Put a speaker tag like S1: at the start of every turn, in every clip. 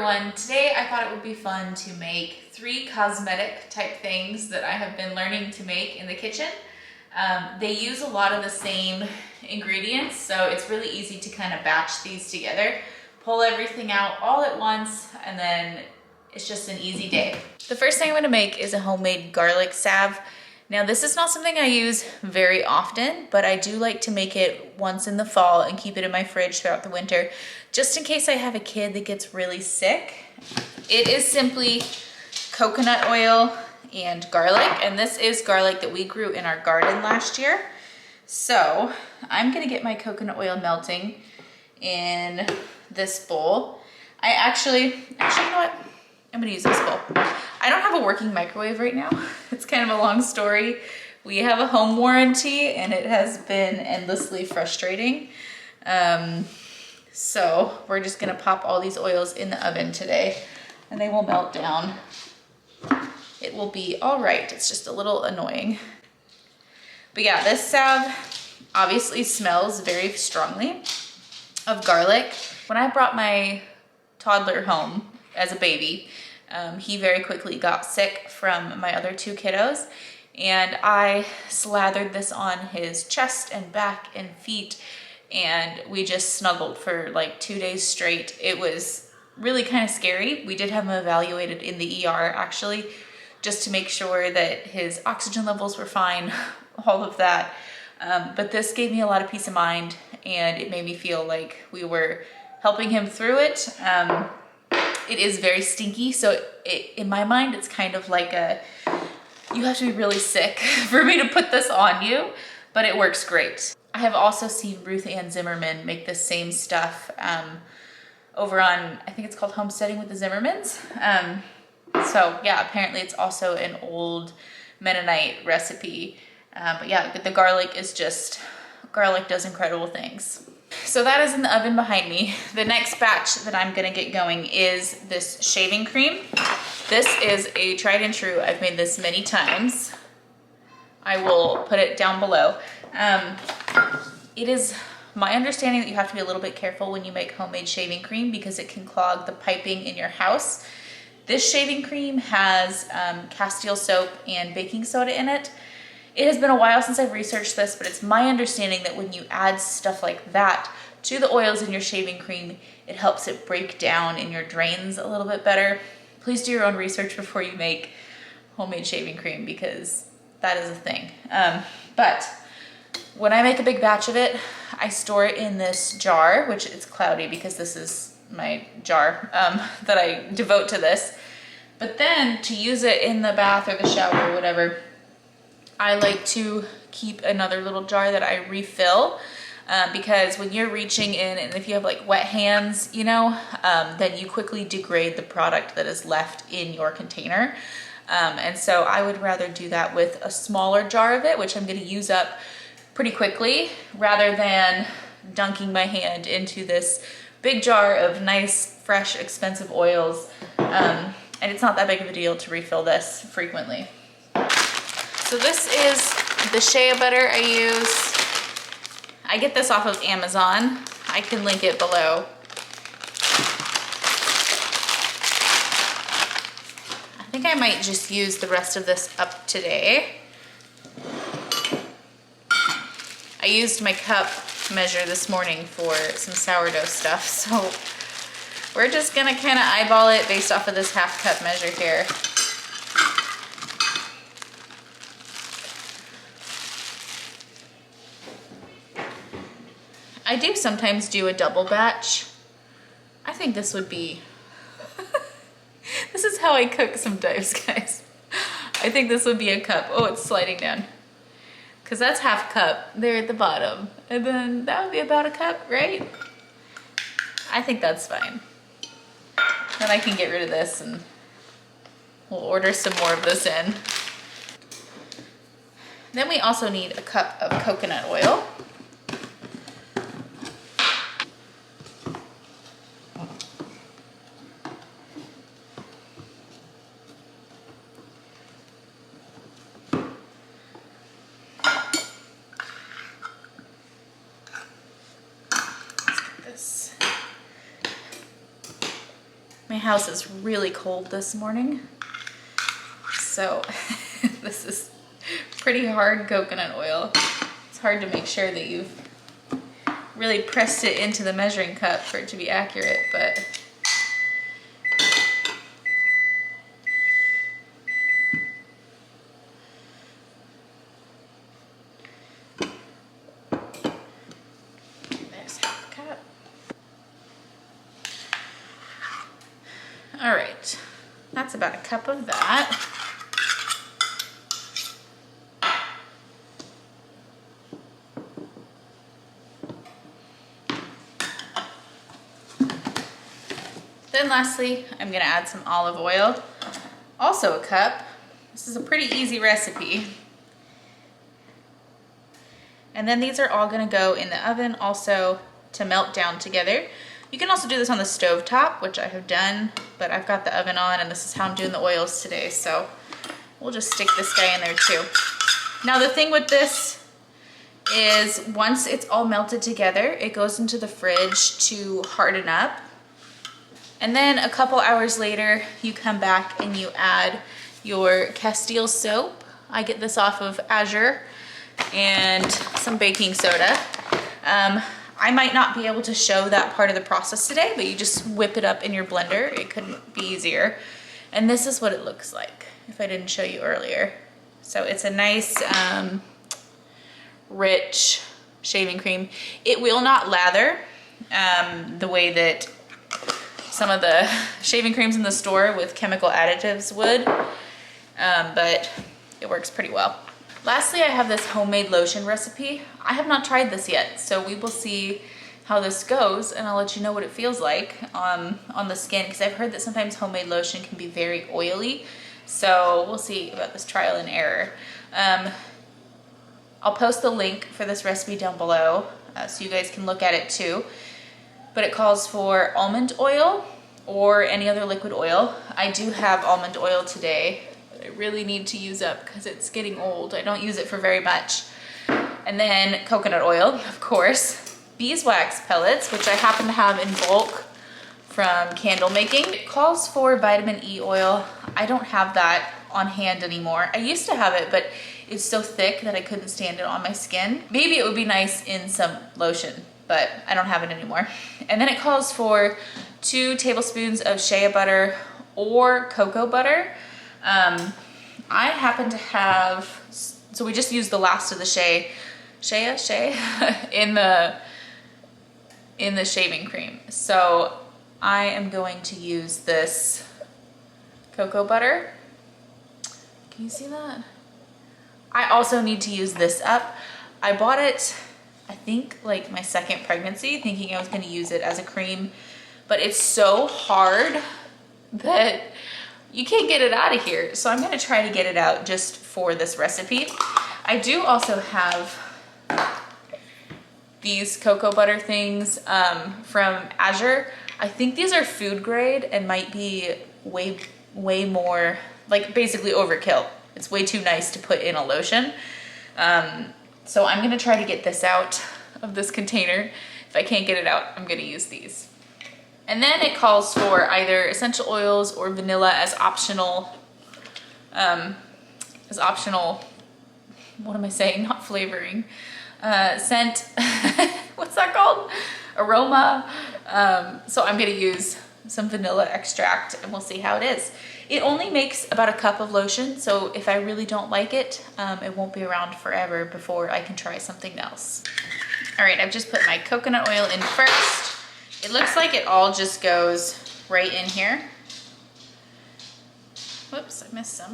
S1: everyone. Today I thought it would be fun to make 3 cosmetic type things that I have been learning to make in the kitchen. They use a lot of the same ingredients, so it's really easy to kind of batch these together, pull everything out all at once, and then it's just an easy day. The first thing I'm gonna make is a homemade garlic salve. Now this is not something I use very often, but I do like to make it once in the fall and keep it in my fridge throughout the winter, just in case I have a kid that gets really sick. It is simply coconut oil and garlic, and this is garlic that we grew in our garden last year. So I'm gonna get my coconut oil melting in this bowl. Actually, you know what? I'm gonna use this bowl. I don't have a working microwave right now. It's kind of a long story. We have a home warranty and it has been endlessly frustrating. So we're just gonna pop all these oils in the oven today and they will melt down. It will be all right. It's just a little annoying. But yeah, this salve obviously smells very strongly of garlic. When I brought my toddler home as a baby, he very quickly got sick from my other 2 kiddos, and I slathered this on his chest and back and feet, and we just snuggled for like 2 days straight. It was really kind of scary. We did have him evaluated in the ER actually, just to make sure that his oxygen levels were fine, all of that. But this gave me a lot of peace of mind, and it made me feel like we were helping him through it. It is very stinky, so in my mind, it's kind of like you have to be really sick for me to put this on you, but it works great. I have also seen Ruth Ann Zimmerman make the same stuff over on, I think it's called Homesteading with the Zimmermans. So yeah, apparently it's also an old Mennonite recipe. But yeah, the garlic is just, garlic does incredible things. So that is in the oven behind me. The next batch that I'm gonna get going is this shaving cream. This is a tried and true. I've made this many times. I will put it down below. It is my understanding that you have to be a little bit careful when you make homemade shaving cream because it can clog the piping in your house. This shaving cream has castile soap and baking soda in it. It has been a while since I've researched this, but it's my understanding that when you add stuff like that to the oils in your shaving cream, it helps it break down in your drains a little bit better. Please do your own research before you make homemade shaving cream because that is a thing. But when I make a big batch of it, I store it in this jar, which it's cloudy because this is my jar that I devote to this. But then to use it in the bath or the shower or whatever, I like to keep another little jar that I refill because when you're reaching in and if you have like wet hands, you know, then you quickly degrade the product that is left in your container. And so I would rather do that with a smaller jar of it, which I'm gonna use up pretty quickly, rather than dunking my hand into this big jar of nice, fresh, expensive oils. And it's not that big of a deal to refill this frequently. So this is the shea butter I use. I get this off of Amazon. I can link it below. I think I might just use the rest of this up today. I used my cup measure this morning for some sourdough stuff, so we're just gonna kind of eyeball it based off of this half cup measure here. I do sometimes do a double batch. I think this would be, this is how I cook sometimes, guys. I think this would be a cup. Oh, it's sliding down. Because that's half cup there at the bottom. And then that would be about a cup, right? I think that's fine. Then I can get rid of this and we'll order some more of this in. Then we also need a cup of coconut oil. My house is really cold this morning, so this is pretty hard coconut oil. It's hard to make sure that you've really pressed it into the measuring cup for it to be accurate, but there's half a cup. All right, that's about a cup of that. Then lastly, I'm gonna add some olive oil, also a cup. This is a pretty easy recipe. And then these are all gonna go in the oven also to melt down together. You can also do this on the stove top, which I have done, but I've got the oven on and this is how I'm doing the oils today. So we'll just stick this guy in there too. Now the thing with this is once it's all melted together, it goes into the fridge to harden up. And then a couple hours later, you come back and you add your castile soap. I get this off of Azure, and some baking soda. I might not be able to show that part of the process today, but you just whip it up in your blender. It couldn't be easier. And this is what it looks like if I didn't show you earlier. So it's a nice, rich shaving cream. It will not lather the way that some of the shaving creams in the store with chemical additives would, but it works pretty well. Lastly, I have this homemade lotion recipe. I have not tried this yet, so we will see how this goes, and I'll let you know what it feels like on the skin, because I've heard that sometimes homemade lotion can be very oily, so we'll see about this trial and error. I'll post the link for this recipe down below, so you guys can look at it too. But it calls for almond oil or any other liquid oil. I do have almond oil today, but I really need to use up because it's getting old. I don't use it for very much. And then coconut oil, of course. Beeswax pellets, which I happen to have in bulk from candle making. It calls for vitamin E oil. I don't have that on hand anymore. I used to have it, but it's so thick that I couldn't stand it on my skin. Maybe it would be nice in some lotion, but I don't have it anymore. And then it calls for 2 tablespoons of shea butter or cocoa butter. I happen to have, so we just used the last of the shea in the shaving cream. So I am going to use this cocoa butter. Can you see that? I also need to use this up. I bought it, I think like my second pregnancy, thinking I was gonna use it as a cream, but it's so hard that you can't get it out of here. So I'm gonna try to get it out just for this recipe. I do also have these cocoa butter things from Azure. I think these are food grade and might be way more, like basically overkill. It's way too nice to put in a lotion. So I'm gonna try to get this out of this container. If I can't get it out, I'm gonna use these. And then it calls for either essential oils or vanilla as optional, what am I saying? Not flavoring. Scent, what's that called? Aroma. So I'm gonna use some vanilla extract and we'll see how it is. It only makes about a cup of lotion, so if I really don't like it, it won't be around forever before I can try something else. All right, I've just put my coconut oil in first. It looks like it all just goes right in here. Whoops, I missed some.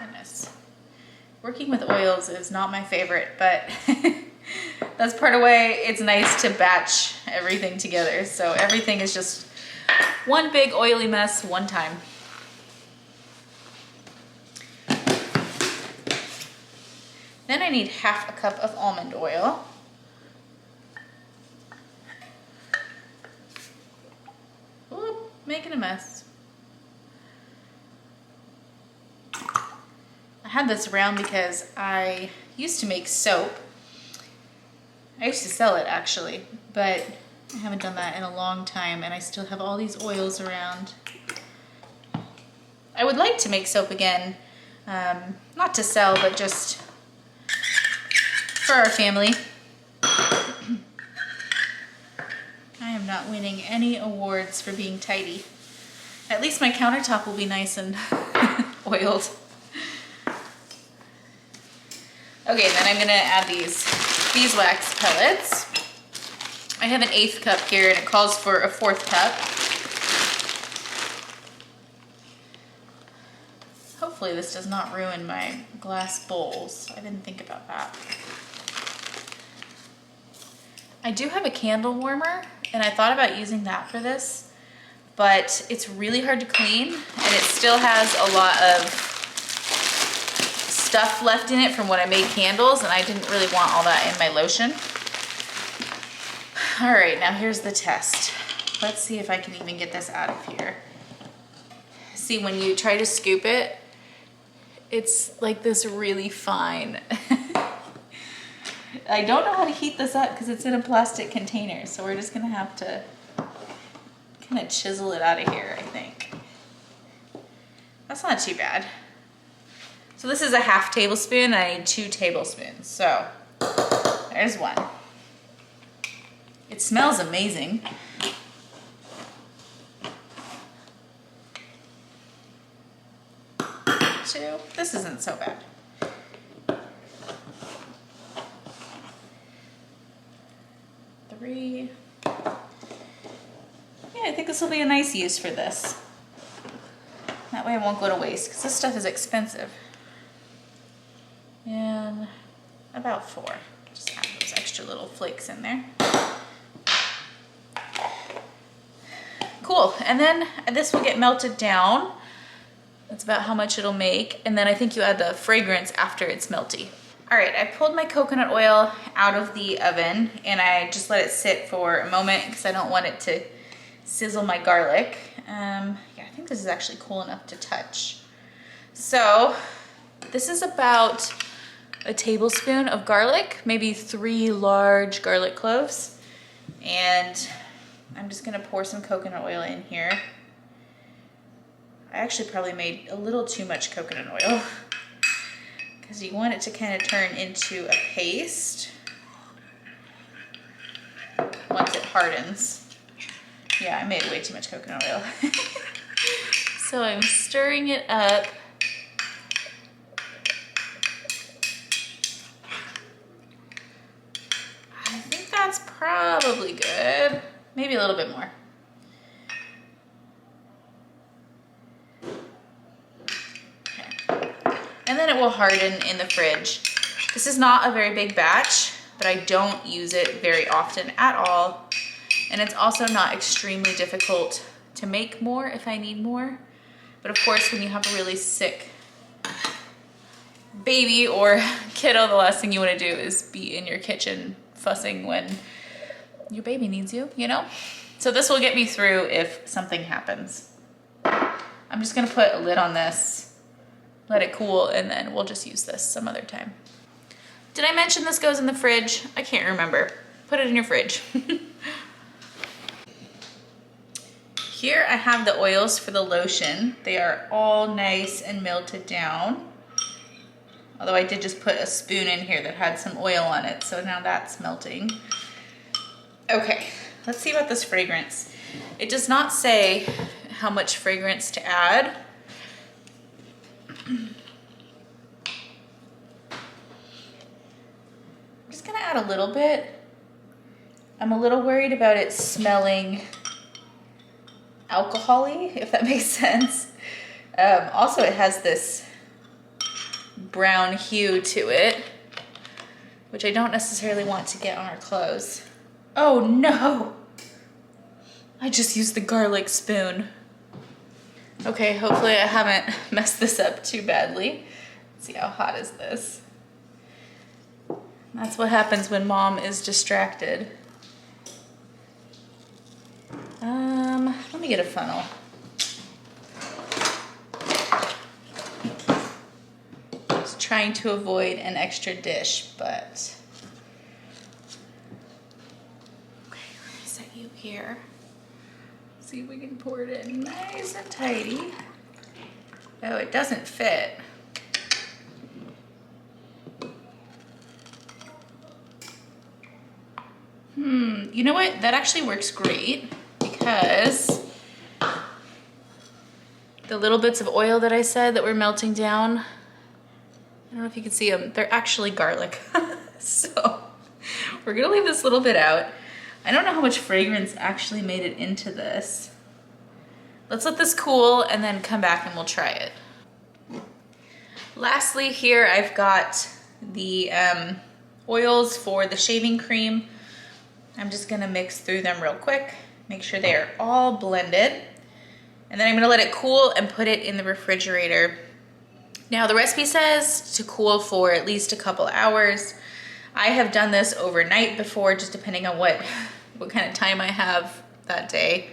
S1: Goodness. Working with oils is not my favorite, but that's part of why it's nice to batch everything together. So everything is just one big oily mess one time. Then I need half a cup of almond oil. Oop, making a mess. I had this around because I used to make soap. I used to sell it actually, but I haven't done that in a long time, and I still have all these oils around. I would like to make soap again, not to sell, but just for our family. I am not winning any awards for being tidy. At least my countertop will be nice and oiled. Okay, then I'm gonna add these beeswax pellets. I have an 1/8 cup here and it calls for a 1/4 cup. Hopefully this does not ruin my glass bowls. I didn't think about that. I do have a candle warmer and I thought about using that for this, but it's really hard to clean and it still has a lot of stuff left in it from when I made candles, and I didn't really want all that in my lotion. All right, now here's the test. Let's see if I can even get this out of here. See, when you try to scoop it, it's like this really fine. I don't know how to heat this up because it's in a plastic container, so we're just gonna have to kind of chisel it out of here, I think. That's not too bad. So this is a 1/2 tablespoon, I need 2 tablespoons. So there's 1. It smells amazing. 2, this isn't so bad. 3. Yeah, I think this will be a nice use for this. That way it won't go to waste, because this stuff is expensive. And about 4. Just add those extra little flakes in there. Cool, and then this will get melted down. That's about how much it'll make. And then I think you add the fragrance after it's melty. All right, I pulled my coconut oil out of the oven and I just let it sit for a moment because I don't want it to sizzle my garlic. Yeah, I think this is actually cool enough to touch. So this is about a tablespoon of garlic, maybe 3 large garlic cloves. And I'm just gonna pour some coconut oil in here. I actually probably made a little too much coconut oil because you want it to kind of turn into a paste once it hardens. Yeah, I made way too much coconut oil. So I'm stirring it up. I think that's probably good. Maybe a little bit more. And then it will harden in the fridge. This is not a very big batch, but I don't use it very often at all. And it's also not extremely difficult to make more if I need more. But of course, when you have a really sick baby or kiddo, the last thing you want to do is be in your kitchen fussing when your baby needs you, you know? So this will get me through if something happens. I'm just gonna put a lid on this, let it cool, and then we'll just use this some other time. Did I mention this goes in the fridge? I can't remember. Put it in your fridge. Here I have the oils for the lotion. They are all nice and melted down. Although I did just put a spoon in here that had some oil on it, so now that's melting. Okay, let's see about this fragrance. It does not say how much fragrance to add. I'm just gonna add a little bit. I'm a little worried about it smelling alcohol-y, if that makes sense. Also, it has this brown hue to it, which I don't necessarily want to get on our clothes. Oh no! I just used the garlic spoon. Okay, hopefully I haven't messed this up too badly. Let's see, how hot is this? That's what happens when mom is distracted. Let me get a funnel. Just trying to avoid an extra dish, but... Okay, where did I set you? here. See if we can pour it in nice and tidy. Oh, it doesn't fit. You know what? That actually works great because the little bits of oil that I said that were melting down, I don't know if you can see them, they're actually garlic. So we're gonna leave this little bit out. I don't know how much fragrance actually made it into this. Let's let this cool and then come back and we'll try it. Lastly here, I've got the oils for the shaving cream. I'm just gonna mix through them real quick, make sure they are all blended. And then I'm gonna let it cool and put it in the refrigerator. Now the recipe says to cool for at least a couple hours. I have done this overnight before, just depending on what kind of time I have that day.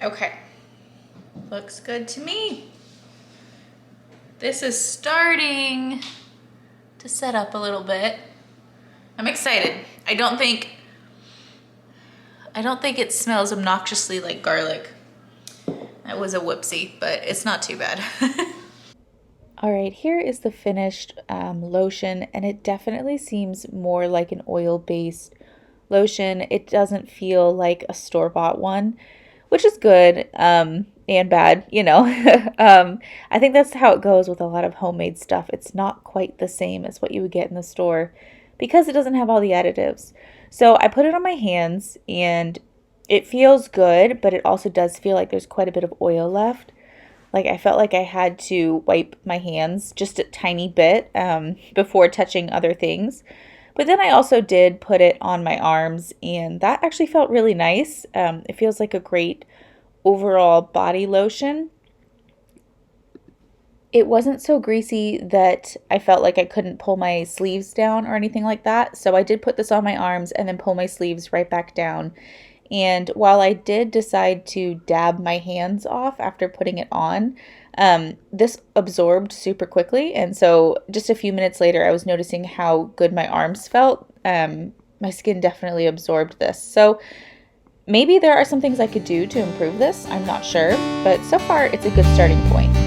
S1: Okay, looks good to me. This is starting to set up a little bit. I'm excited. I don't think it smells obnoxiously like garlic. That was a whoopsie, but it's not too bad.
S2: All right, here is the finished lotion, and it definitely seems more like an oil-based lotion. It doesn't feel like a store-bought one, which is good and bad, you know. I think that's how it goes with a lot of homemade stuff. It's not quite the same as what you would get in the store because it doesn't have all the additives. So I put it on my hands, and it feels good, but it also does feel like there's quite a bit of oil left. Like I felt like I had to wipe my hands just a tiny bit before touching other things. But then I also did put it on my arms, and that actually felt really nice. It feels like a great overall body lotion. It wasn't so greasy that I felt like I couldn't pull my sleeves down or anything like that. So I did put this on my arms and then pull my sleeves right back down. And while I did decide to dab my hands off after putting it on, this absorbed super quickly. And so just a few minutes later, I was noticing how good my arms felt. My skin definitely absorbed this. So maybe there are some things I could do to improve this. I'm not sure, but so far it's a good starting point.